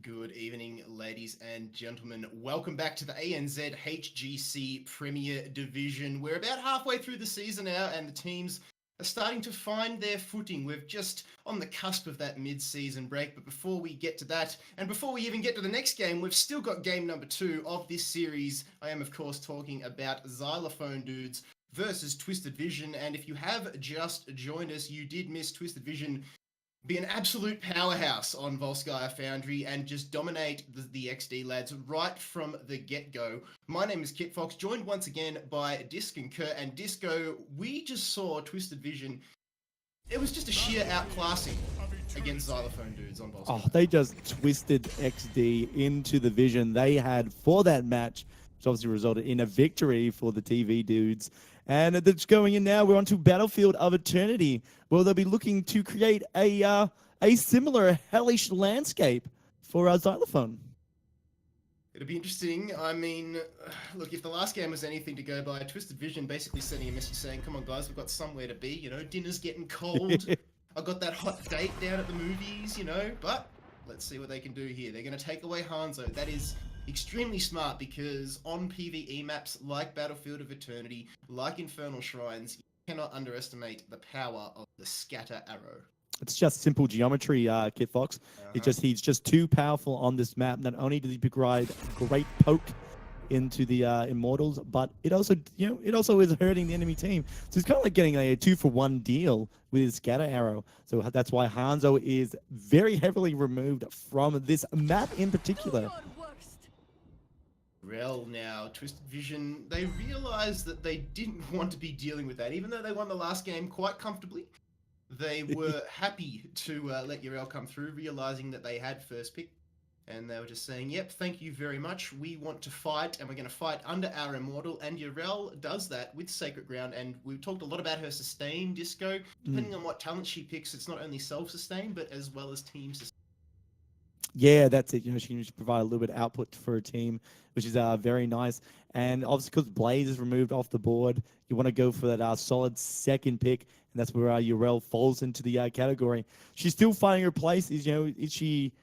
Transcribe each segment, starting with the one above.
Good evening, ladies and gentlemen. Welcome back to the ANZ HGC Premier Division. We're about halfway through the season now, and the teams are starting to find their footing. We're just on the cusp of that mid-season break, but before we get to that, and before we even get to the next game, we've still got game number 2 of this series. I am, of course, talking about Xylophone Dudes versus Twisted Vision, and if you have just joined us, you did miss Twisted Vision be an absolute powerhouse on Volskaya Foundry and just dominate the XD lads right from the get-go. My name is Kit Fox, joined once again by Disc and Kurt. And Disco, we just saw Twisted Vision. It was just a sheer outclassing against Xylophone Dudes on Volskaya. Oh, they just twisted XD into the vision they had for that match, which obviously resulted in a victory for the TV dudes. And that's going in now. We're on to Battlefield of Eternity, where they'll be looking to create a similar hellish landscape for our Xylophone. It'll be interesting. I mean, look, if the last game was anything to go by, Twisted Vision basically sending a message saying, come on, guys, we've got somewhere to be. You know, dinner's getting cold. I got that hot date down at the movies, you know, but let's see what they can do here. They're going to take away Hanzo. That is extremely smart because on PvE maps like Battlefield of Eternity, like Infernal Shrines, you cannot underestimate the power of the scatter arrow. It's just simple geometry, Kit Fox. He's just too powerful on this map. Not only does he provide great poke into the Immortals, but it also is hurting the enemy team. So it's kind of like getting a 2-for-1 deal with his scatter arrow. So that's why Hanzo is very heavily removed from this map in particular. Rel now, Twisted Vision, they realized that they didn't want to be dealing with that. Even though they won the last game quite comfortably, they were happy to let Urel come through, realizing that they had first pick. And they were just saying, yep, thank you very much. We want to fight, and we're going to fight under our Immortal. And Urel does that with Sacred Ground. And we've talked a lot about her sustain, Disco. Depending on what talent she picks, it's not only self-sustain, but as well as team sustain. Yeah, that's it. She can just provide a little bit of output for a team, which is very nice. And obviously, because Blaze is removed off the board, you want to go for that solid second pick, and that's where Urel falls into the category. She's still finding her place. Is she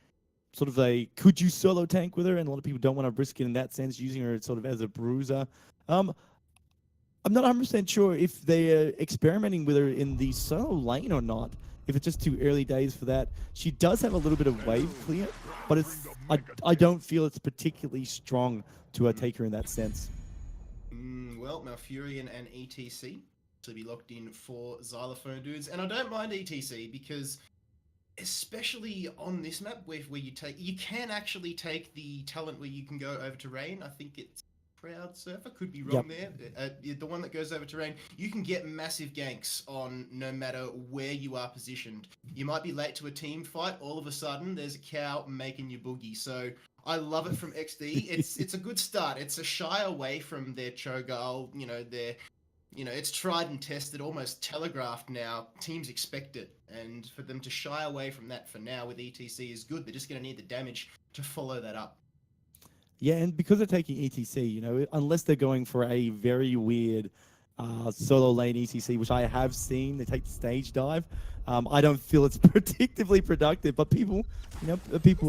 sort of could you solo tank with her? And a lot of people don't want to risk it in that sense, using her sort of as a bruiser. I'm not 100% sure if they're experimenting with her in the solo lane or not. If it's just too early days for that. She does have a little bit of wave clear, but I don't feel it's particularly strong to take her in that sense. Well, Malfurion and ETC to be locked in for Xylophone Dudes. And I don't mind ETC because especially on this map where you can actually take the talent where you can go over terrain. I think it's Proud Surfer, could be wrong there. The one that goes over terrain, you can get massive ganks on no matter where you are positioned. You might be late to a team fight, all of a sudden there's a cow making you boogie. So I love it from XD. It's a good start. It's a shy away from their Cho'Gall, it's tried and tested, almost telegraphed now. Teams expect it. And for them to shy away from that for now with ETC is good. They're just going to need the damage to follow that up. Yeah, and because they're taking ETC, unless they're going for a very weird solo lane ETC, which I have seen, they take the stage dive. I don't feel it's particularly productive, but people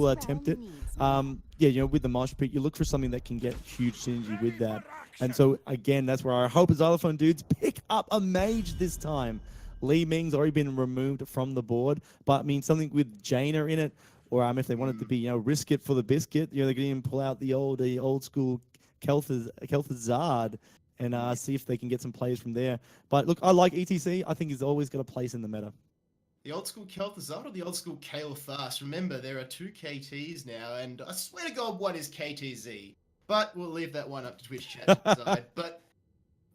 attempt it. With the mosh pit, you look for something that can get huge synergy with that. And so, again, that's where I hope Xylophone Dudes pick up a mage this time. Li Ming's already been removed from the board, but I mean, something with Jaina in it, or if they wanted to be, risk it for the biscuit, they're going to even pull out the old school Kel'Thuzad and see if they can get some players from there. But look, I like ETC. I think he's always got a place in the meta. The old school Kel'Thuzad or the old school Kael Thas? Remember, there are 2 KTs now, and I swear to God, one is KTZ. But we'll leave that one up to Twitch chat to decide. But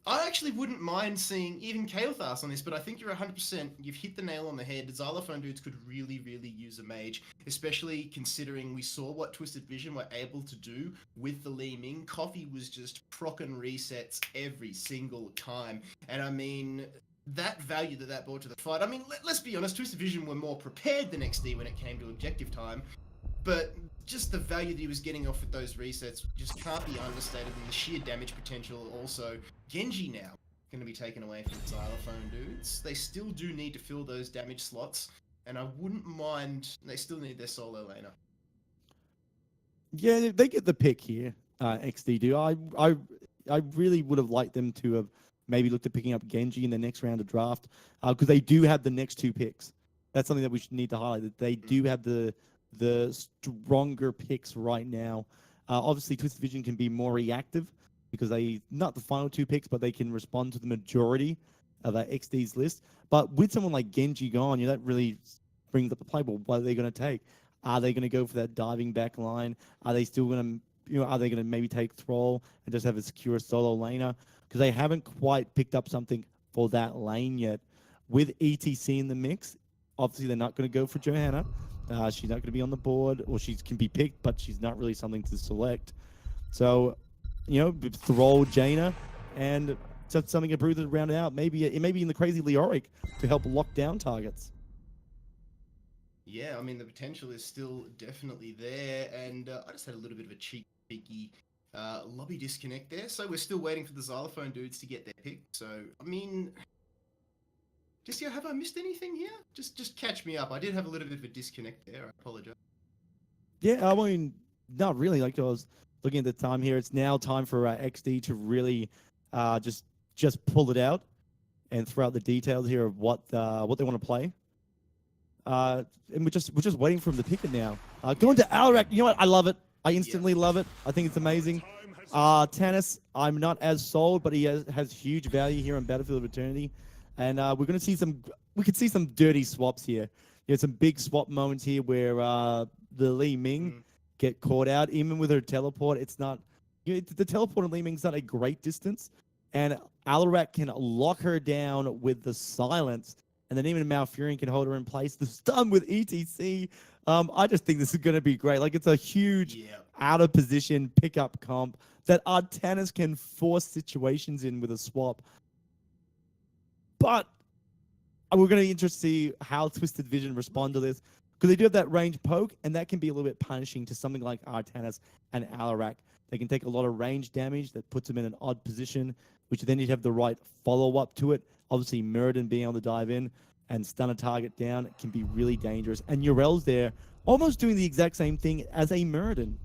I actually wouldn't mind seeing even Kael Thas on this, but I think you're 100%. You've hit the nail on the head. Xylophone Dudes could really, really use a mage, especially considering we saw what Twisted Vision were able to do with the Li Ming. Coffee was just proccing resets every single time. And I mean, that value that brought to the fight. I mean, let's be honest, Twisted Vision were more prepared than XD when it came to objective time. But just the value that he was getting off with those resets just can't be understated, and the sheer damage potential also. Genji now going to be taken away from Xylophone Dudes. They still do need to fill those damage slots, and I wouldn't mind. They still need their solo laner. Yeah, they get the pick here. XD do. I really would have liked them to have maybe looked at picking up Genji in the next round of draft because they do have the next two picks. That's something that we should need to highlight. That they do have the stronger picks right now. Obviously, Twisted Vision can be more reactive because they not the final two picks, but they can respond to the majority of XD's list. But with someone like Genji gone, that really brings up the play. Well, what are they going to take? Are they going to go for that diving back line? Are they still going to, are they going to maybe take Thrall and just have a secure solo laner? Because they haven't quite picked up something for that lane yet. With ETC in the mix, obviously they're not going to go for Johanna. She's not going to be on the board, or she can be picked, but she's not really something to select. So, Thrall, Jaina, and something to breathe it round out. Maybe in the crazy Leoric to help lock down targets. Yeah, I mean, the potential is still definitely there. And I just had a little bit of a cheeky lobby disconnect there. So we're still waiting for the Xylophone dudes to get their pick. So, I mean, have I missed anything here? Just catch me up. I did have a little bit of a disconnect there. I apologize. Yeah, I mean, not really. Like I was looking at the time here, it's now time for XD to really just pull it out and throw out the details here of what they want to play. And we're just waiting for him to pick it now. Going to Alarak, you know what? I love it. I instantly love it. I think it's amazing. Tannis, I'm not as sold, but he has huge value here on Battlefield of Eternity, and we're going to see we could see some dirty swaps here. Some big swap moments here where the Li Ming get caught out, even with her teleport. It's not the teleport on Li Ming's not a great distance, and Alarak can lock her down with the silence. And then even Malfurion can hold her in place. The stun with ETC. I just think this is going to be great. Like, it's a huge out of position pickup comp that Artanis can force situations in with a swap. But we're going to be interested to see how Twisted Vision respond to this, because they do have that range poke, and that can be a little bit punishing to something like Artanis and Alarak. They can take a lot of range damage that puts them in an odd position, which then you'd have the right follow-up to it. Obviously, Muradin being able to dive in and stun a target down can be really dangerous. And Yrel's there, almost doing the exact same thing as a Muradin.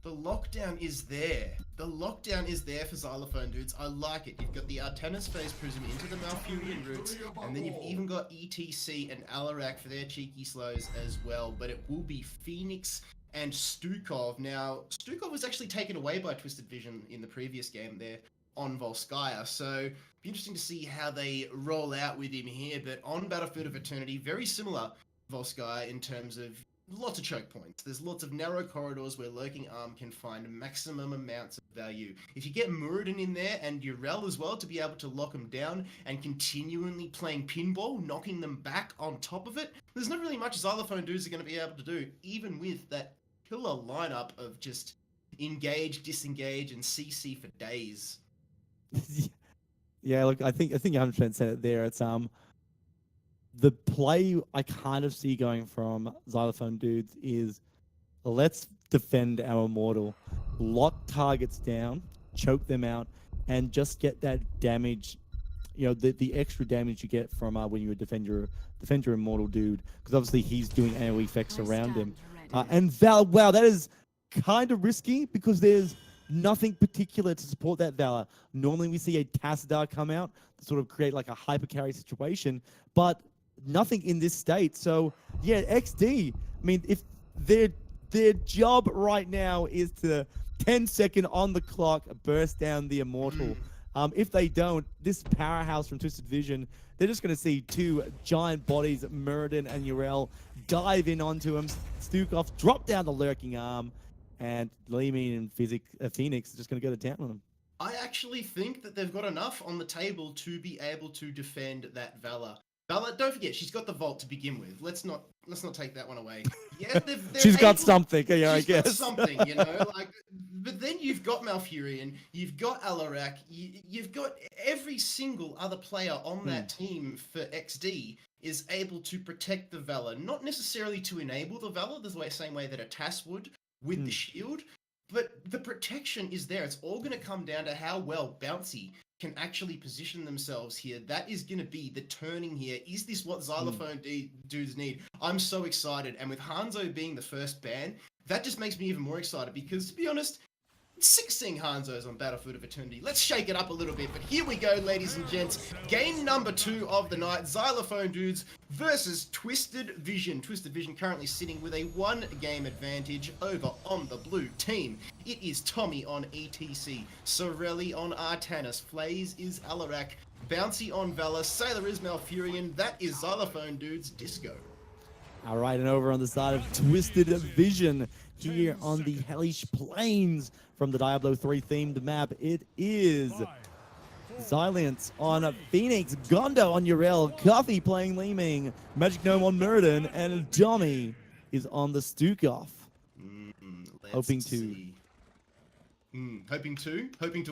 The lockdown is there. The lockdown is there for Xylophone dudes. I like it. You've got the Artanis Phase Prism into the Malfurion roots, and then you've even got ETC and Alarak for their cheeky slows as well. But it will be Phoenix and Stukov. Now, Stukov was actually taken away by Twisted Vision in the previous game there on Volskaya, so be interesting to see how they roll out with him here. But on Battlefield of Eternity, very similar Volskaya in terms of lots of choke points. There's lots of narrow corridors where Lurking Arm can find maximum amounts of value. If you get Muradin in there and Yrel as well to be able to lock them down and continually playing pinball, knocking them back on top of it, there's not really much Xylophone dudes are going to be able to do, even with that killer lineup of just engage, disengage, and CC for days. Yeah, look, I think 100% said it there. It's the play I kind of see going from Xylophone dudes is, let's defend our immortal, lock targets down, choke them out, and just get that damage. The extra damage you get from when you defend your immortal dude, because obviously he's doing AoE effects around him. And wow, that is kind of risky because there's nothing particular to support that Valor. Normally we see a Tassadar come out to sort of create like a hyper carry situation, but nothing in this state. So yeah, XD, I mean, if their job right now is to 10-second on the clock burst down the immortal. If they don't, this powerhouse from Twisted Vision, they're just going to see two giant bodies, Muradin and Yrel, dive in onto him. Stukov drop down the Lurking Arm, and Leeming and Phoenix are just going to go to town on them. I actually think that they've got enough on the table to be able to defend that Valor. Valor, don't forget, she's got the vault to begin with. Let's not take that one away. Yeah, she's got something. Yeah, I guess. She's got something, but then you've got Malfurion, you've got Alarak, you've got every single other player on that team for XD is able to protect the Valor, not necessarily to enable the Valor the same way that a TAS would with the shield, but the protection is there. It's all going to come down to how well Bouncy can actually position themselves here. That is going to be the turning here. Is this what Xylophone dudes need? I'm so excited. And with Hanzo being the first ban, that just makes me even more excited because, to be honest, it's sick seeing Hanzo's on Battlefield of Eternity. Let's shake it up a little bit, but here we go, ladies and gents. Game number 2 of the night, Xylophone Dudes versus Twisted Vision. Twisted Vision currently sitting with a 1-game advantage over on the blue team. It is Tommy on ETC, Sorelli on Artanis, Flaze is Alarak, Bouncy on Valor, Sailor is Malfurion, that is Xylophone Dudes Disco. All right, and over on the side of Twisted Vision, here on the hellish plains from the Diablo 3 themed map, it is Xylance on Phoenix, Gondo on Urel, Coffee playing Leeming, Magic Gnome on Muradin, and Dommy is on the Stukov. Hoping to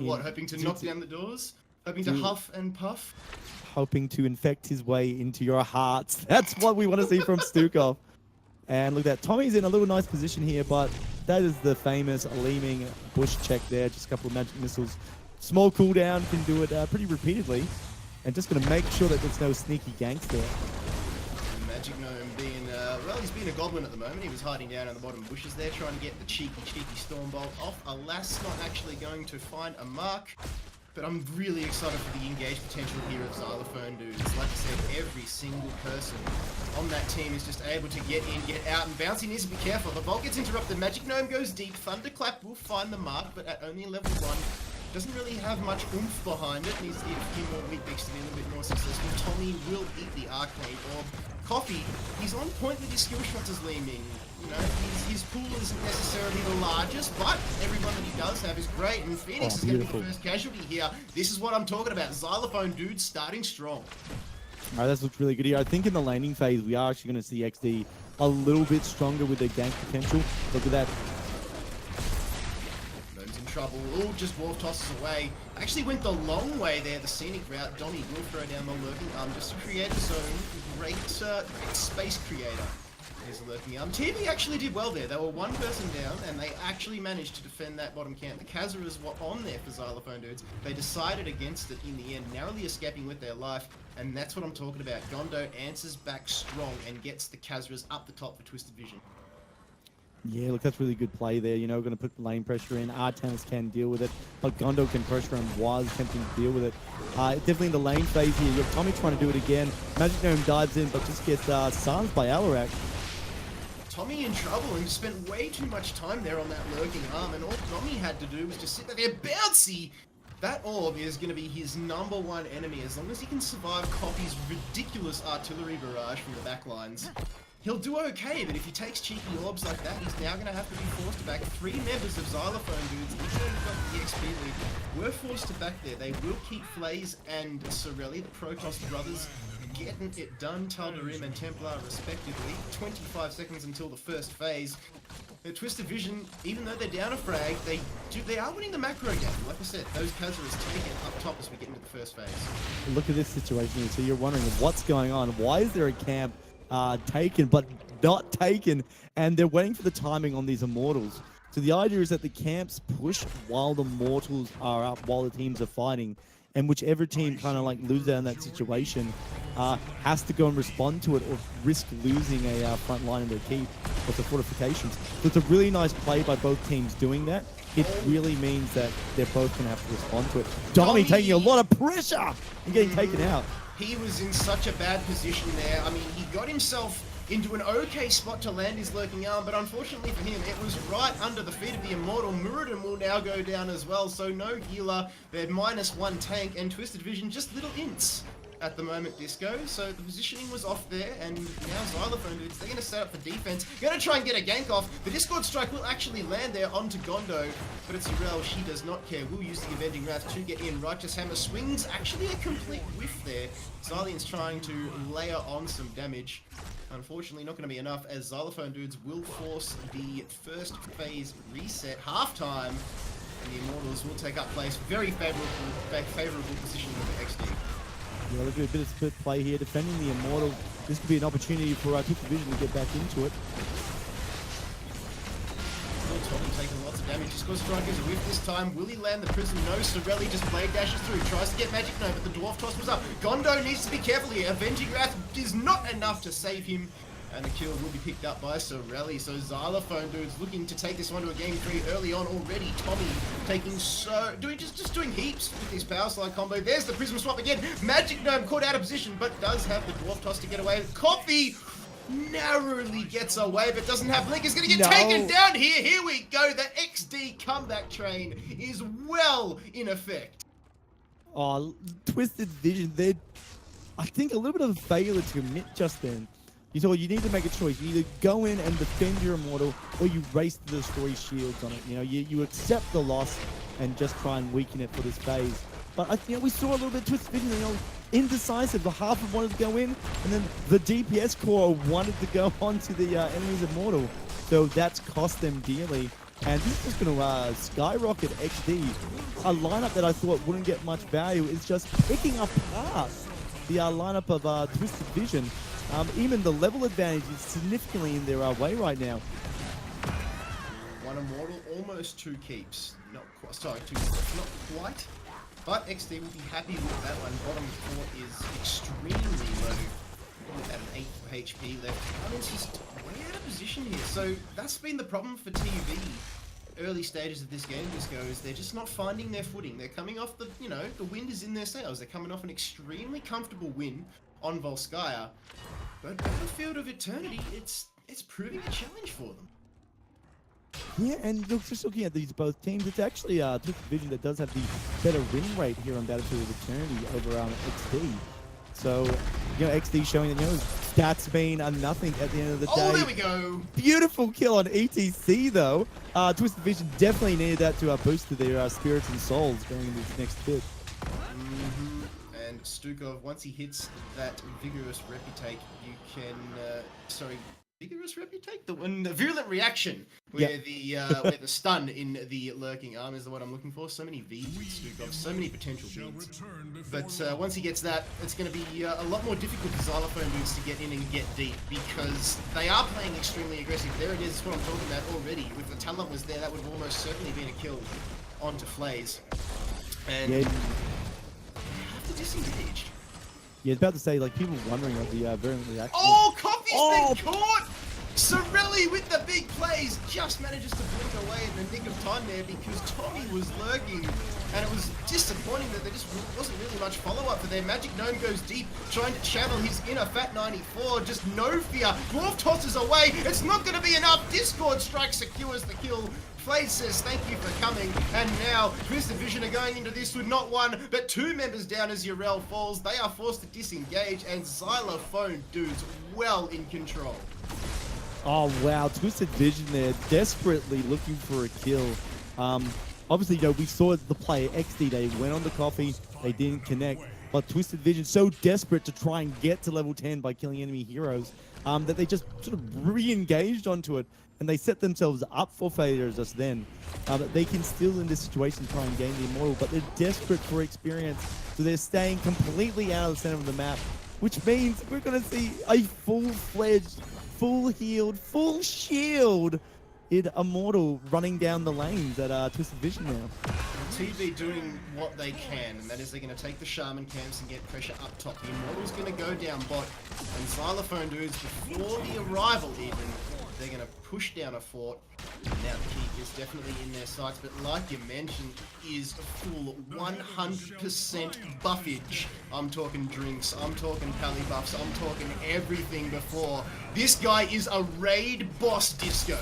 what? Hoping to knock down the doors? Hoping to huff and puff? Hoping to infect his way into your hearts. That's what we want to see from Stukov. And look at that. Tommy's in a little nice position here, but that is the famous Leeming bush check there. Just a couple of magic missiles. Small cooldown, can do it pretty repeatedly. And just going to make sure that there's no sneaky ganks there. Magic Gnome being, well, he's been a goblin at the moment. He was hiding down in the bottom bushes there, trying to get the cheeky Stormbolt off. Alas, not actually going to find a mark. But I'm really excited for the engaged potential here of Xylophone Dudes. Like I said, every single person on that team is just able to get in, get out, and Bouncy needs to be careful. The Vault gets interrupted, Magic Gnome goes deep, Thunderclap will find the mark, but at only level 1. Doesn't really have much oomph behind it, needs to eat a few more wheat bix to be a little bit more successful. Tommy will eat the Arcade Orb. Coffee, he's on point with his skill shots as Leeming. You know, his pool isn't necessarily the largest, but everyone that he does have is great, and Phoenix is going to be the first casualty here. This is what I'm talking about. Xylophone Dudes starting strong. All right, that looks really good here. I think in the laning phase, we are actually going to see XD a little bit stronger with their gank potential. Look at that. Gnome's in trouble. Oh, just Wolf tosses away. Actually went the long way there, the scenic route. Dommy will throw down the lurking arm just to create his own great space creator. There's a lurking arm. TV actually did well there. They were one person down, and they actually managed to defend that bottom camp. The Kazuras were on there for Xylophone Dudes. They decided against it in the end, narrowly escaping with their life, and that's what I'm talking about. Gondo answers back strong and gets the Kazuras up the top for Twisted Vision. Yeah, look, that's really good play there. You know, going to put lane pressure in. Artanis can deal with it, but Gondo can pressure and was attempting to deal with it. Definitely in the lane phase here. You have Tommy trying to do it again. Magic Gnome dives in, but just gets silenced by Alarak. Tommy in trouble and spent way too much time there on that lurking arm, and all Tommy had to do was just sit there. Bouncy! That orb is going to be his #1 enemy as long as he can survive Coffee's ridiculous artillery barrage from the backlines. He'll do okay, but if he takes cheeky orbs like that, he's now going to have to be forced to back. 3 members of Xylophone Dudes, even though we've got the EXP lead, were forced to back there. They will keep Flaze and Sorelli, the Protoss brothers, getting it done. Tal'Darim and Templar respectively. 25 seconds until the first phase. The Twisted Vision, even though they're down a frag, they are winning the macro game. Like I said, those Kazuras take it up top as we get into the first phase. Look at this situation here. So you're wondering what's going on. Why is there a camp taken but not taken? And they're waiting for the timing on these Immortals. So the idea is that the camps push while the Mortals are up, while the teams are fighting. And whichever team kind of like loses out in that situation has to go and respond to it or risk losing a front line in their keep with the fortifications. So it's a really nice play by both teams doing that. It really means that they're both going to have to respond to it. Dommy taking a lot of pressure and getting taken out. He was in such a bad position there. I mean, he got himself into an okay spot to land his lurking arm, but unfortunately for him, it was right under the feet of the Immortal. Muradin will now go down as well, so no healer. They're -1 tank, and Twisted Vision just little ints at the moment, Disco. So the positioning was off there, and now Xylophone Dudes, they're going to set up for defense. Going to try and get a gank off. The Discord Strike will actually land there onto Gondo, but it's Urel. She does not care. We'll use the Avenging Wrath to get in. Righteous Hammer swings actually a complete whiff there. Xylian's trying to layer on some damage. Unfortunately, not going to be enough, as Xylophone Dudes will force the first phase reset halftime, and the Immortals will take up place. Very favorable position with the XD. Yeah, look at a bit of split play here, defending the Immortal. This could be an opportunity for Twisted Vision to get back into it. Tommy taking lots of damage. Discord Strike is a whiff this time. Will he land the prison? No. Sorelli just blade dashes through. Tries to get Magic Gnome, but the Dwarf Toss was up. Gondo needs to be careful here. Avenging Wrath is not enough to save him. And the kill will be picked up by Sorelli. So Xylophone dudes looking to take this one to a game 3 early on already. Tommy taking just doing heaps with his power slide combo. There's the prism swap again. Magic Gnome caught out of position, but does have the dwarf toss to get away. Coffee narrowly gets away, but doesn't have Blink. Is going to get taken down here. Here we go. The XD comeback train is well in effect. Oh, Twisted Vision. They're, I think, a little bit of a failure to commit just then. You need to make a choice. You either go in and defend your Immortal, or you race to destroy shields on it. You accept the loss and just try and weaken it for this phase. But we saw a little bit of Twisted Vision, indecisive. The half of wanted to go in, and then the DPS core wanted to go onto the enemy's Immortal. So that's cost them dearly. And this is just going to skyrocket XD. A lineup that I thought wouldn't get much value is just picking apart the lineup of Twisted Vision. Even the level advantage is significantly in their way right now. One Immortal, almost 2 keeps. Not quite. Sorry, 2 keeps. Not quite. But XD will be happy with that one. Bottom 4 is extremely low. At an 8 HP left. I mean, it's just way out of position here. So that's been the problem for TV. Early stages of this game, Disco, is they're just not finding their footing. They're coming off the wind is in their sails. They're coming off an extremely comfortable win on Volskaya. But Battlefield of Eternity, it's proving a challenge for them. Yeah, and just looking at these both teams, it's actually Twisted Vision that does have the better win rate here on Battlefield of Eternity over XD. So, XD showing that, stats mean nothing at the end of the day. Oh, there we go. Beautiful kill on ETC, though. Twisted Vision definitely needed that to boost to their spirits and souls going into this next bit. And Stukov, once he hits that vigorous reputate, you can, vigorous reputate? The virulent reaction, where the stun in the lurking arm is the one I'm looking for. So many V's with Stukov, so many potential beats. But once he gets that, it's going to be a lot more difficult for Xylophone dudes to get in and get deep, because they are playing extremely aggressive. There it is, what I'm talking about already. If the talent was there, that would have almost certainly been a kill onto Flays. And you have to disengage. Yeah, it's about to say, people wondering of the virulent reaction. Oh, Coffee's been caught! Sorelli with the big plays just manages to blink away in the nick of time there, because Tommy was lurking, and it was disappointing that there just wasn't really much follow-up for there. Magic Gnome goes deep, trying to channel his inner Fat 94, just no fear. Dwarf tosses away, it's not going to be enough. Discord Strike secures the kill. Flays says thank you for coming, and now Twisted Vision are going into this with not 1 but 2 members down as Urel falls. They are forced to disengage, and Xylophone dudes well in control. Oh wow, Twisted Vision there, desperately looking for a kill. Obviously, we saw the play XD, they went on the Coffee, they didn't connect, but Twisted Vision so desperate to try and get to level 10 by killing enemy heroes that they just sort of re-engaged onto it, and they set themselves up for failure just then. They can still, in this situation, try and gain the Immortal, but they're desperate for experience, so they're staying completely out of the center of the map, which means we're going to see a full-fledged, full-healed, full shield Immortal running down the lanes at Twisted Vision now. TV doing what they can, and that is they're going to take the Shaman camps and get pressure up top. The Immortal's going to go down bot, and Xylophone dudes, before the arrival even, they're going to push down a fort. Now the keep is definitely in their sights, but like you mentioned, is full 100% buffage. I'm talking drinks, I'm talking pally buffs, I'm talking everything before. This guy is a raid boss, Disco.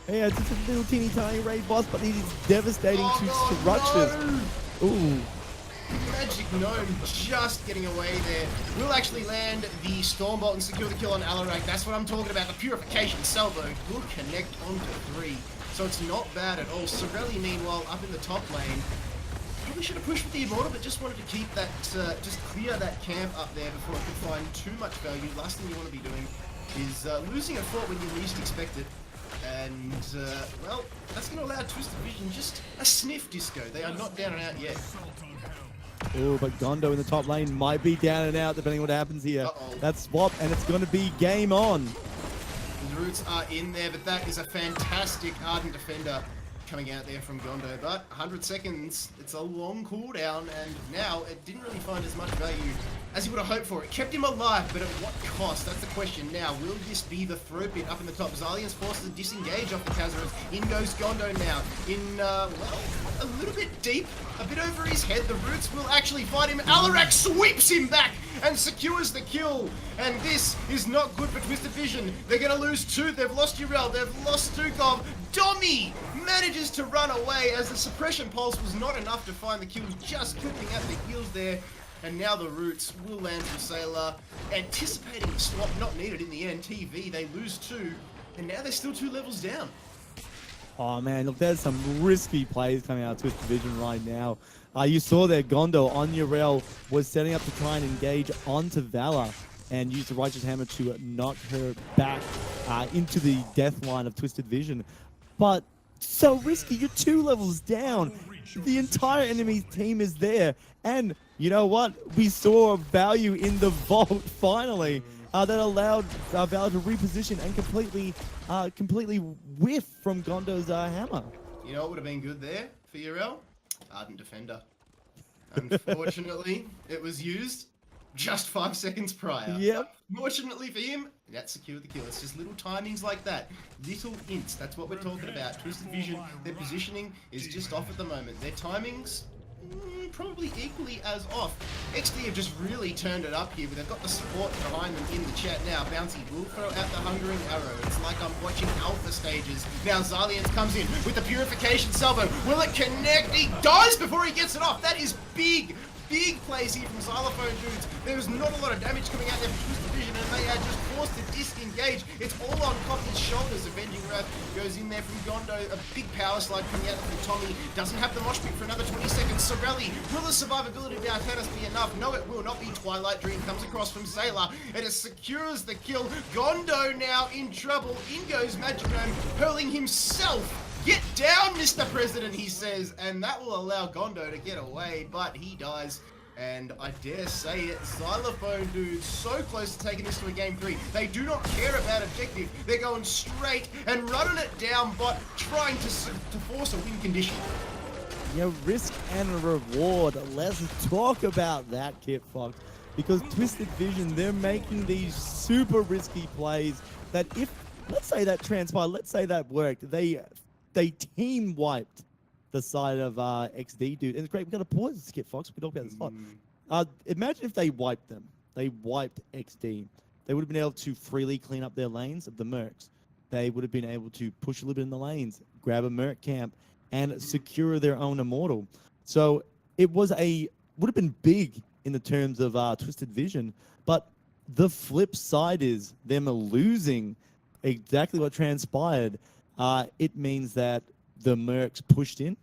Yeah, it's just a little teeny tiny raid boss, but he's devastating to structures. No! Ooh. Magic Gnome just getting away there. Will actually land the Stormbolt and secure the kill on Alarak. That's what I'm talking about. The Purification Salvo will connect onto 3. So it's not bad at all. Sorelli, meanwhile, up in the top lane. Probably should have pushed with the Immortal, but just wanted to keep that, just clear that camp up there before it could find too much value. Last thing you want to be doing is losing a fort when you least expect it. And, well, that's going to allow Twisted Vision just a sniff, Disco. They are not down and out yet. Oh, but Gondo in the top lane might be down and out depending on what happens here. That swap, and it's going to be game on. The Roots are in there, but that is a fantastic Ardent Defender coming out there from Gondo, but 100 seconds, it's a long cooldown, and now it didn't really find as much value as you would have hoped for. It kept him alive, but at what cost? That's the question now. Will this be the throw pit up in the top? Xylian's forces to disengage off the Kazarus. In goes Gondo now. Well, a little bit deep, a bit over his head. The Roots will actually fight him. Alarak sweeps him back and secures the kill. And this is not good for Twisted Vision. They're going to lose 2. They've lost Urel. They've lost Stukov. Domi manages to run away as the suppression pulse was not enough to find the kills, just clipping at the heels there. And now the Roots will land from Sailor, anticipating the swap, not needed in the end. TV, they lose 2, and now they're still 2 levels down. Oh man, look, there's some risky plays coming out of Twisted Vision right now. You saw there Gondo on Urel was setting up to try and engage onto Valor and use the Righteous Hammer to knock her back into the death line of Twisted Vision. But so risky, you're 2 levels down. The entire enemy team is there. And you know what? We saw value in the vault finally that allowed Valor to reposition and completely whiff from Gondo's hammer. You know what would have been good there for Urel? Ardent Defender. Unfortunately, it was used just 5 seconds prior. Yep. Fortunately for him, that secured the kill. It's just little timings like that. Little hints. That's what we're talking about. Twisted Vision, their positioning is just off at the moment. Their timings, probably equally as off. XD have just really turned it up here, but they've got the support behind them in the chat now. Bouncy will throw out the Hungering Arrow. It's like I'm watching alpha stages. Now Xylians comes in with the Purification Salvo. Will it connect? He dies before he gets it off. That is big plays here from Xylophone dudes. There's not a lot of damage coming out there from Twisted Vision, and they are just forced to disengage. It's all on Coffee's shoulders. Avenging Wrath goes in there from Gondo. A big power slide coming out from Tommy. Doesn't have the mosh pit for another 20 seconds. Sorelli, will the survivability of Artanis be enough? No, it will not be. Twilight Dream comes across from Sailor, and it secures the kill. Gondo now in trouble. In goes Magicome, hurling himself. Get down, Mr. President, he says, and that will allow Gondo to get away, but he dies. And I dare say it, Xylophone dudes so close to taking this to a game 3. They do not care about objective. They're going straight and running it down, but trying to force a win condition. Yeah, risk and reward. Let's talk about that, Kit Fox. Because Twisted Vision, they're making these super risky plays that if, let's say that transpired, let's say that worked, they team wiped the side of XD, dude. And it's great. We've got to pause this, Skip Fox. We can talk about this a lot. Imagine if they wiped them. They wiped XD. They would have been able to freely clean up their lanes of the Mercs. They would have been able to push a little bit in the lanes, grab a Merc camp, and secure their own Immortal. So it would have been big in the terms of Twisted Vision. But the flip side is them losing exactly what transpired. It means that the Mercs pushed in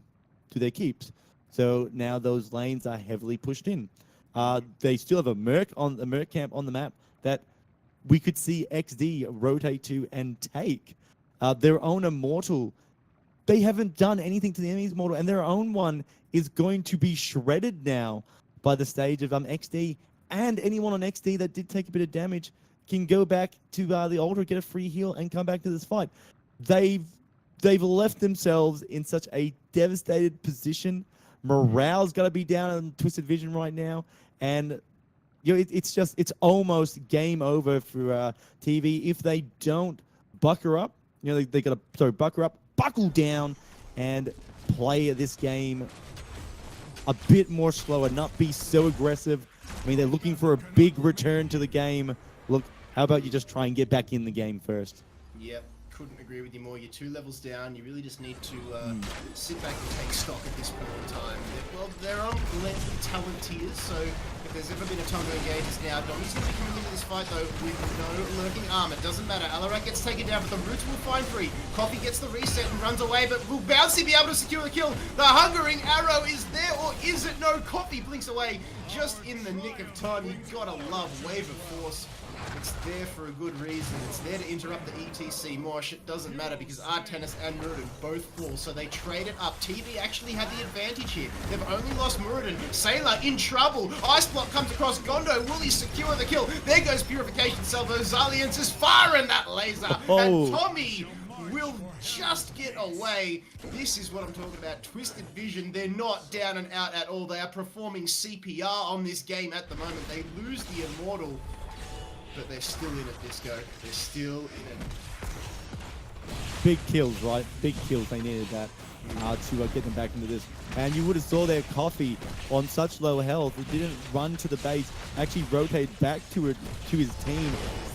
to their keeps. So now those lanes are heavily pushed in. They still have a Merc camp on the map that we could see XD rotate to and take. Their own Immortal, they haven't done anything to the enemy's Immortal, and their own one is going to be shredded now by the stage of XD, and anyone on XD that did take a bit of damage can go back to the altar, get a free heal, and come back to this fight. They've left themselves in such a devastated position. Morale's got to be down in Twisted Vision right now, and you know it's almost game over for TV if they don't bucker up. You know they got to bucker up, buckle down, and play this game a bit more slower, not be so aggressive. I mean, they're looking for a big return to the game. Look, how about you just try and get back in the game first? Yep. Couldn't agree with you more. You're 2 levels down. You really just need to sit back and take stock at this point in time. Well, they're on plenty of talent tiers, so if there's ever been a time to engage, it's now. Domi's going to be coming into this fight, though, with no lurking armor. Doesn't matter. Alarak gets taken down, but the Roots will find free. Coffee gets the reset and runs away, but will Bouncy be able to secure the kill? The Hungering Arrow is there, or is it? No, Coffee blinks away just in the nick of time. You've got to love Wave of Force. It's there for a good reason. It's there to interrupt the ETC. Mosh, it doesn't matter because Artanis and Muradin both fall, so they trade it up. TV actually had the advantage here. They've only lost Muradin. Sailor in trouble. Ice Block comes across Gondo. Will he secure the kill? There goes Purification Salvo. Xylians is firing that laser. Oh. And Tommy will just get away. This is what I'm talking about. Twisted Vision, they're not down and out at all. They are performing CPR on this game at the moment. They lose the Immortal, but they're still in it, Disco. They're still in it. Big kills, right? Big kills. They needed that to get them back into this. And you would have saw their Coffee on such low health. He didn't run to the base, actually rotate back to his team,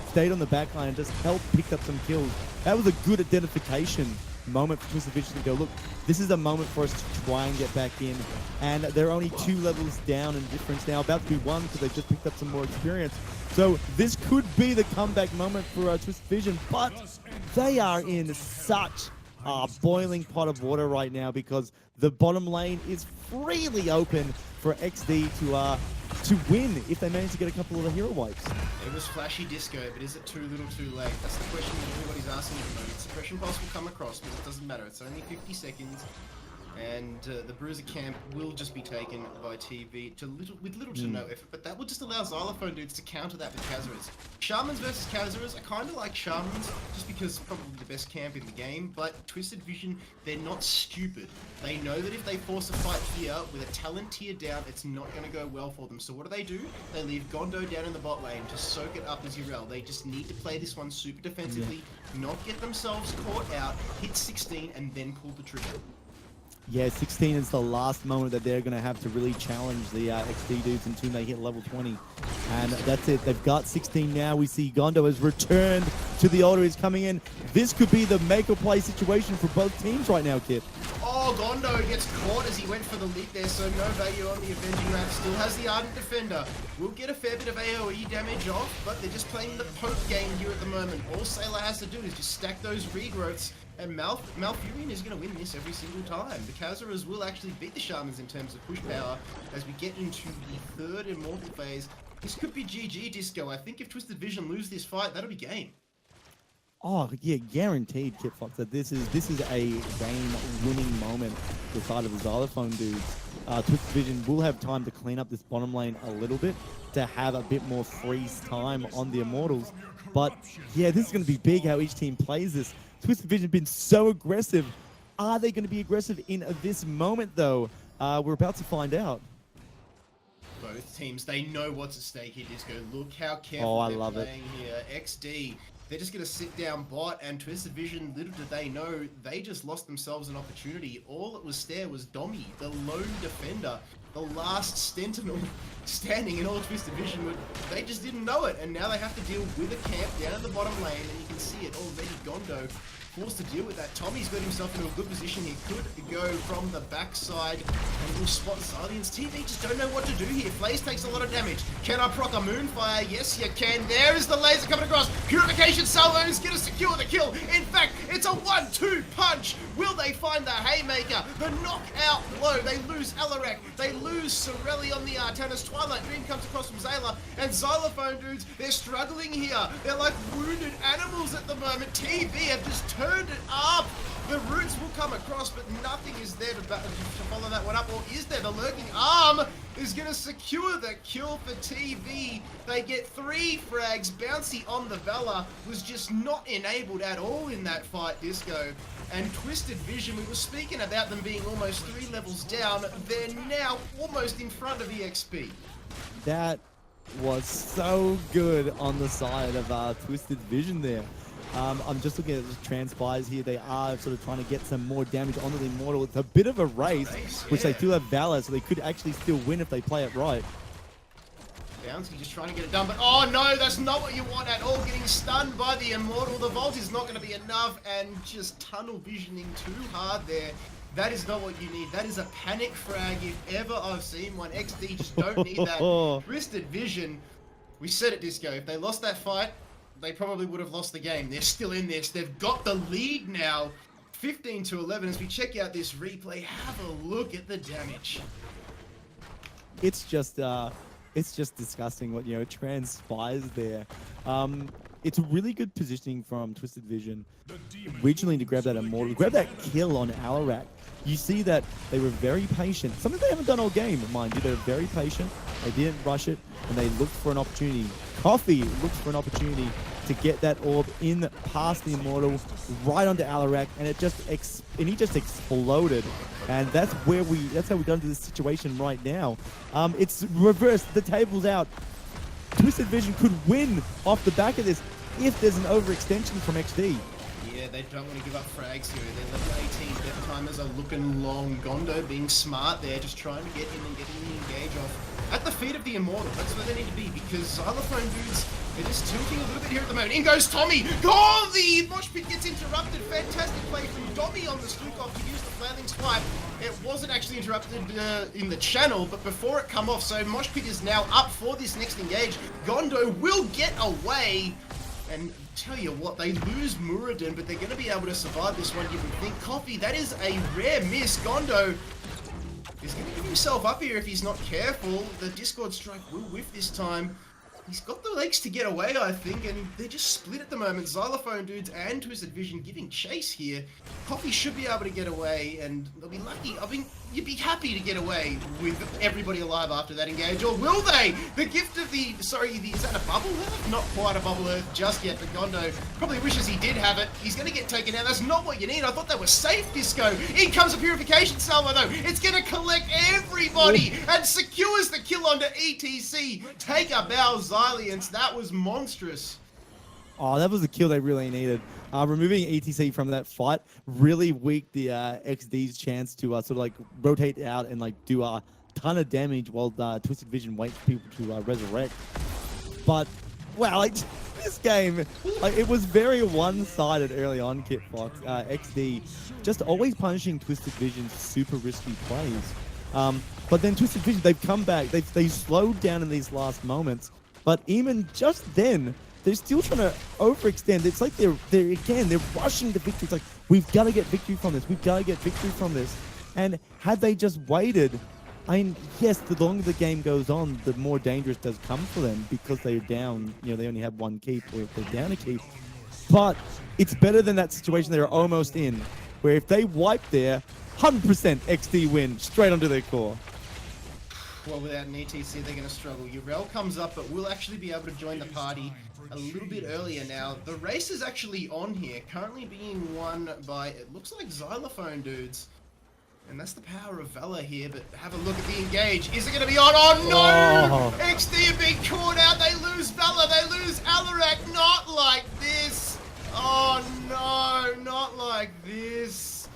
stayed on the back line and just helped pick up some kills. That was a good identification moment for Twisted Vision to go, look, this is a moment for us to try and get back in. And they're only 2 levels down in difference now, about to be 1 because they've just picked up some more experience. So this could be the comeback moment for Twisted Vision, but they are in such a boiling pot of water right now because the bottom lane is freely open for XD to win if they manage to get a couple of the hero wipes. It was flashy, Disco, but is it too little too late? That's the question that everybody's asking at the moment. Suppression Pulse will come across, but it doesn't matter. It's only 50 seconds. And the Bruiser camp will just be taken by TV with little to no effort, but that will just allow Xylophone dudes to counter that with Kazaras. Shamans versus Kazaras, I kind of like Shamans just because probably the best camp in the game, but Twisted Vision, they're not stupid. They know that if they force a fight here with a talent tier down, it's not going to go well for them. So what do? They leave Gondo down in the bot lane to soak it up as Urel. They just need to play this one super defensively, not get themselves caught out, hit 16, and then pull the trigger. Yeah, 16 is the last moment that they're going to have to really challenge the XD dudes until they hit level 20. And that's it. They've got 16 now. We see Gondo has returned to the altar. He's coming in. This could be the make or play situation for both teams right now, Kit. Oh, Gondo gets caught as he went for the leap there, so no value on the Avenging Rat. Still has the Ardent Defender. Will get a fair bit of AoE damage off, but they're just playing the poke game here at the moment. All Sailor has to do is just stack those regrowths, and Malfurion is going to win this every single time. The Kazaras will actually beat the Shamans in terms of push power as we get into the 3rd Immortal phase. This could be GG, Disco. I think if Twisted Vision lose this fight, that'll be game. Oh yeah, guaranteed, Kit Fox. That this is a game-winning moment for the side of the Xylophone dudes. Twisted Vision will have time to clean up this bottom lane a little bit to have a bit more freeze time on the Immortals. But yeah, this is going to be big how each team plays this. Twisted Vision have been so aggressive. Are they going to be aggressive in this moment though? We're about to find out. Both teams, they know what's at stake here, Disco. Look how careful they're playing here. XD, they're just going to sit down bot, and Twisted Vision, little did they know, they just lost themselves an opportunity. All that was there was Domi, the lone defender, the last Sentinel standing in all Twisted Vision. They just didn't know it, and now they have to deal with a camp down in the bottom lane, and you can see it already. Gondo forced to deal with that. Tommy's got himself into a good position. He could go from the backside and will spot Xylians. TV just don't know what to do here. Blaze takes a lot of damage. Can I proc a Moonfire? Yes, you can. There is the laser coming across. Purification Salvo is going to secure the kill. In fact, it's a 1-2 punch. Will they find the Haymaker? The knockout blow. They lose Alarak. They lose Sorelli on the Artanis. Twilight Dream comes across from Zayla. And Xylophone dudes, they're struggling here. They're like wounded animals at the moment. TV have just turned it up. The roots will come across, but nothing is there to follow that one up. Or is there? The lurking arm is going to secure the kill for TV. They get 3 frags. Bouncy on the Vela was just not enabled at all in that fight, Disco. And Twisted Vision, we were speaking about them being almost 3 levels down. They're now almost in front of EXP. That was so good on the side of Twisted Vision there. I'm just looking at the transpires here. They are sort of trying to get some more damage onto the Immortal. It's a bit of a race, which they do have Valor, so they could actually still win if they play it right. Bouncy just trying to get it done, but oh no, that's not what you want at all. Getting stunned by the Immortal. The Vault is not going to be enough, and just tunnel visioning too hard there. That is not what you need. That is a panic frag if ever I've seen one. XD just don't need that. Twisted Vision, we said it, Disco. If they lost that fight, they probably would have lost the game. They're still in this. They've got the lead now, 15-11. As we check out this replay, have a look at the damage. It's just disgusting what transpires there. It's a really good positioning from Twisted Vision originally to grab that Immortal, grab that kill on Alarak. You see that they were very patient. Something they haven't done all game, mind you. They were very patient. They didn't rush it, and they looked for an opportunity. Coffee looked for an opportunity to get that orb in past the Immortal, right onto Alarak, and he just exploded. And that's how we got into this situation right now. It's reversed. The table's out. Twisted Vision could win off the back of this if there's an overextension from XD. Yeah, they don't want to give up frags here. Their level 18 death timers are looking long. Gondo being smart there, just trying to get in and get in the engage off at the feet of the Immortal. That's where they need to be, because Xylophone dudes, they're just tilting a little bit here at the moment. In goes Tommy! Oh, the mosh pit gets interrupted. Fantastic play from Dommy on the Stukov to use the flailing swipe. It wasn't actually interrupted in the channel, but before it come off, so mosh pit is now up for this next engage. Gondo will get away. And tell you what, they lose Muradin, but they're going to be able to survive this one, you would think. Coffee, that is a rare miss. Gondo is going to give himself up here if he's not careful. The Discord strike will whiff this time. He's got the legs to get away, I think, and they're just split at the moment. Xylophone dudes and Twisted Vision giving chase here. Coffee should be able to get away, and they'll be lucky. I mean, you'd be happy to get away with everybody alive after that engage, or will they? The gift of the, is that a bubble earth? Not quite a bubble earth just yet, but Gondo probably wishes he did have it. He's going to get taken out. That's not what you need. I thought that was safe, Disco. In comes a purification salvo, though. It's going to collect everybody and secures the kill onto ETC. Take a bow, Xylians. That was monstrous. Oh, that was the kill they really needed. Removing ETC from that fight really weakened the XD's chance to sort of like rotate out and like do a ton of damage while Twisted Vision waits for people to resurrect. But wow, like this game, like it was very one-sided early on. Kit Fox, XD, just always punishing Twisted Vision's super risky plays. But then Twisted Vision, they've come back. They slowed down in these last moments. But even just then, they're still trying to overextend. It's like they're rushing to victory. It's like, we've got to get victory from this. We've got to get victory from this. And had they just waited, I mean, yes, the longer the game goes on, the more dangerous does come for them because they're down. You know, they only have one keep, or if they're down a keep. But it's better than that situation they're almost in, where if they wipe there, 100% XD win straight onto their core. Well, without an ETC, they're going to struggle. Urel comes up, but will actually be able to join the party a little bit earlier now. The race is actually on here, currently being won by, it looks like Xylophone dudes. And that's the power of Valor here, but have a look at the engage. Is it going to be on? Oh, no! Oh. XD are being caught out. They lose Valor. They lose Alarak. Not like this. Oh, no. Not like this.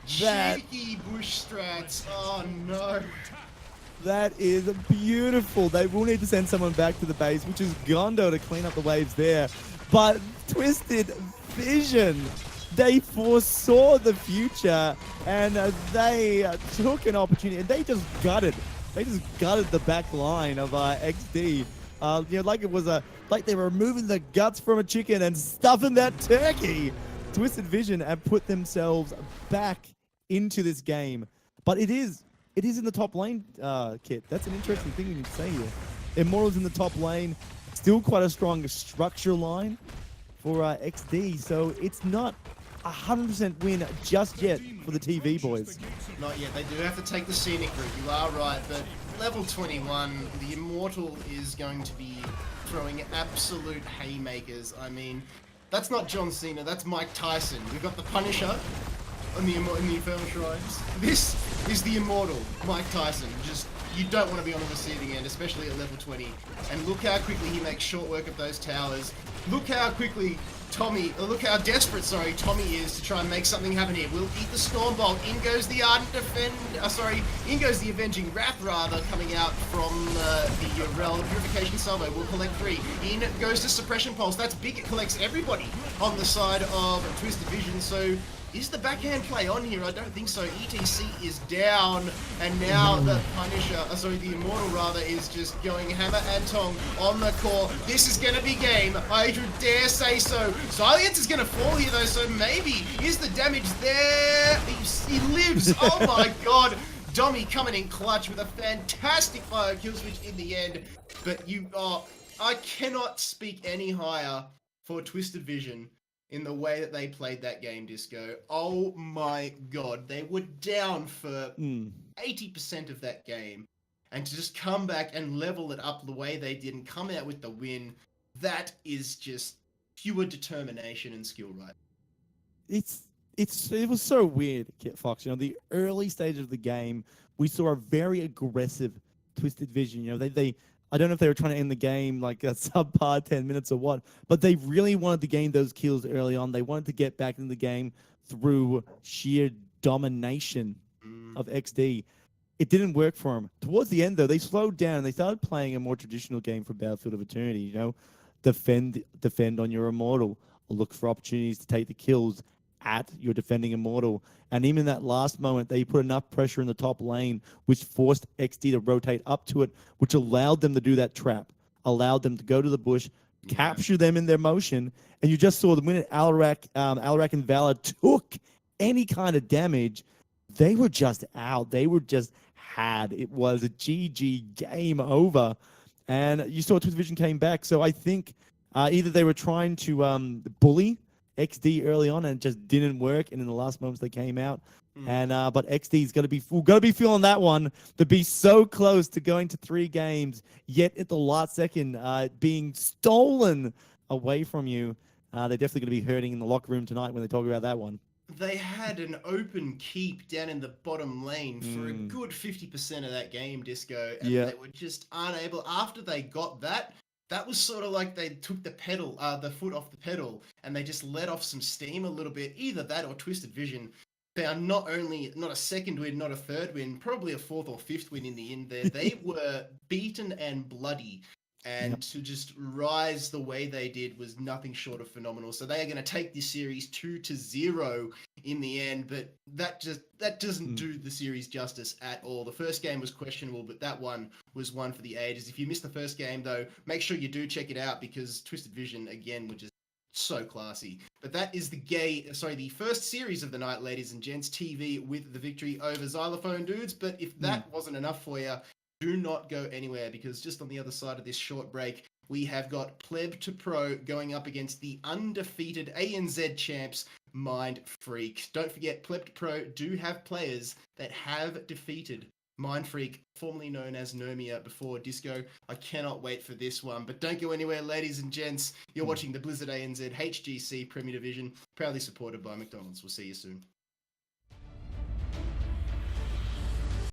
Cheeky bush strats. Oh, no. That is beautiful. They will need to send someone back to the base, which is Gondo, to clean up the waves there. But Twisted Vision, they foresaw the future, and they took an opportunity, and they just gutted. They just gutted the back line of XD. You know, like it was like they were removing the guts from a chicken and stuffing that turkey. Twisted Vision have put themselves back into this game, but it is in the top lane, Kit. That's an interesting thing you can say here. Immortal's in the top lane. Still quite a strong structure line for XD, so it's not 100% win just yet for the TV boys. Not yet. They do have to take the scenic route. You are right, but level 21, the Immortal is going to be throwing absolute haymakers. I mean, that's not John Cena, that's Mike Tyson. We've got the Punisher in the Infernal Shrines. This is the Immortal, Mike Tyson. Just, you don't want to be on the receiving end, especially at level 20. And look how quickly he makes short work of those towers. Look how quickly look how desperate, Tommy is to try and make something happen here. We'll eat the Storm Bolt. In goes the Ardent in goes the Avenging Wrath, rather, coming out from the Urel. Purification Salvo will collect 3. In goes the Suppression Pulse. That's big. It collects everybody on the side of Twisted Vision. So, is the backhand play on here? I don't think so. ETC is down, and now the Punisher, the Immortal rather, is just going hammer and tong on the core. This is going to be game. I dare say so. Xylians is going to fall here though, so maybe is the damage there? He lives. Oh my god. Dommy coming in clutch with a fantastic fire kill switch in the end. But I cannot speak any higher for Twisted Vision in the way that they played that game, Disco. Oh my god. They were down for 80% of that game. And to just come back and level it up the way they did and come out with the win, that is just pure determination and skill, right? It was so weird, Kit Fox. You know, the early stage of the game, we saw a very aggressive Twisted Vision. You know, they I don't know if they were trying to end the game like a subpar 10 minutes or what, but they really wanted to gain those kills early on. They wanted to get back in the game through sheer domination Mm, of XD. It didn't work for them. Towards the end, though, they slowed down and they started playing a more traditional game from Battlefield of Eternity. You know, defend on your immortal, look for opportunities to take the kills at your defending immortal. And even in that last moment, they put enough pressure in the top lane, which forced XD to rotate up to it, which allowed them to do that trap, allowed them to go to the bush, yeah. capture them in their motion. And you just saw the minute Alarak and Valor took any kind of damage, they were just out. They were just had. It was a GG, game over. And you saw Twisted Vision came back. So I think either they were trying to bully XD early on and it just didn't work. And in the last moments they came out. And but XD's got to be feeling that one to be so close to going to 3 games, yet at the last second being stolen away from you. They're definitely going to be hurting in the locker room tonight when they talk about that one. They had an open keep down in the bottom lane for a Mm. good 50% of that game, Disco, and Yeah. they were just unable. After they got that, that was sort of like they took the foot off the pedal, and they just let off some steam a little bit. Either that or Twisted Vision found not a second win, not a third win, probably a fourth or fifth win in the end there. They were beaten and bloody. And Yep. to just rise the way they did was nothing short of phenomenal. So they are going to take this series 2-0 in the end, but that doesn't do the series justice at all. The first game was questionable, but that one was one for the ages. If you missed the first game though, make sure you do check it out because Twisted Vision again were just so classy. But that is the first series of the night, ladies and gents. TV with the victory over Xylophone dudes. But if that wasn't enough for you, do not go anywhere because just on the other side of this short break, we have got Pleb to Pro going up against the undefeated ANZ champs, Mind Freak. Don't forget, Pleb to Pro do have players that have defeated Mind Freak, formerly known as Nomia before Disco. I cannot wait for this one. But don't go anywhere, ladies and gents. You're watching the Blizzard ANZ HGC Premier Division, proudly supported by McDonald's. We'll see you soon.